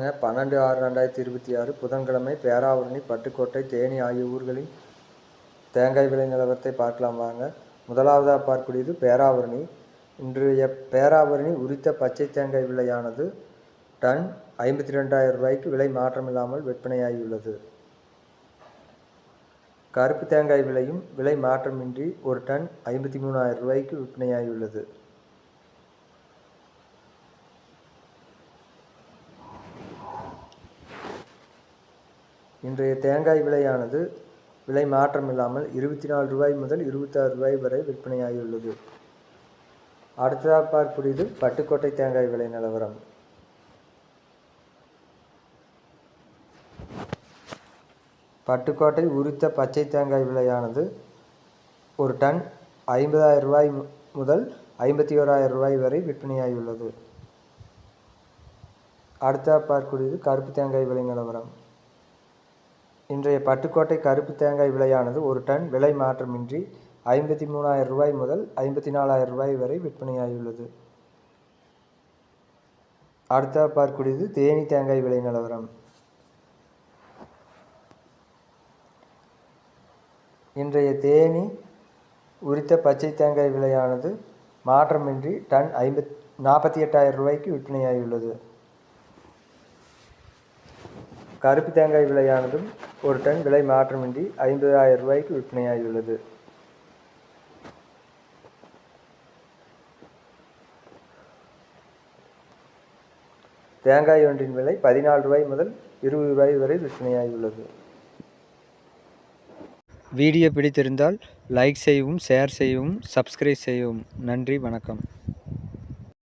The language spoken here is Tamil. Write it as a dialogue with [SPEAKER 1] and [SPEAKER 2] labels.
[SPEAKER 1] 12/6/2026 புதன்கிழமை பேராவூரணி, பட்டுக்கோட்டை, தேனி ஆகிய ஊர்களின் தேங்காய் விலை நிலவரத்தை பார்க்கலாம் வாங்க. முதலாவதாக பார்க்கக்கூடியது பேராவூரணி. இன்றைய பேராவூரணி உரித்த பச்சை தேங்காய் விலையானது டன் 52,000 ரூபாய்க்கு விலை மாற்றமில்லாமல் விற்பனையாகியுள்ளது. கருப்பு தேங்காய் விலையும் விலை மாற்றமின்றி ஒரு டன் 53,000 ரூபாய்க்கு விற்பனையாகியுள்ளது. இன்றைய தேங்காய் விலையானது விலை மாற்றமில்லாமல் 24 ரூபாய் முதல் 26 ரூபாய் வரை விற்பனையாகியுள்ளது. அடுத்ததாக பார்க்கக்கூடியது பட்டுக்கோட்டை தேங்காய் விலை நிலவரம். பட்டுக்கோட்டை உரித்த பச்சை தேங்காய் விலையானது ஒரு டன் 50,000 ரூபாய் முதல் 51,000 ரூபாய் வரை விற்பனையாகியுள்ளது. அடுத்ததாக பார்க்கக்கூடியது கருப்பு தேங்காய் விலை நிலவரம். இன்றைய பட்டுக்கோட்டை கருப்பு தேங்காய் விலையானது ஒரு டன் விலை மாற்றமின்றி 53,000 ரூபாய் முதல் 54,000 ரூபாய் வரை விற்பனையாகியுள்ளது. அடுத்ததாக பார்க்கக்கூடியது தேனி தேங்காய் விலை நிலவரம். இன்றைய தேனி உரித்த பச்சை தேங்காய் விலையானது மாற்றமின்றி டன் 48,000 ரூபாய்க்கு விற்பனையாகியுள்ளது. கருப்பு தேங்காய் விலையானதும் ஒரு டன் விலை மாற்றமின்றி 50,000 ரூபாய்க்கு விற்பனையாகியுள்ளது. தேங்காய் ஒன்றின் விலை 14 ரூபாய் முதல் 20 ரூபாய் வரை விற்பனையாகியுள்ளது. வீடியோ பிடித்திருந்தால் லைக் செய்யவும், ஷேர் செய்யவும், சப்ஸ்கிரைப் செய்யவும். நன்றி, வணக்கம்.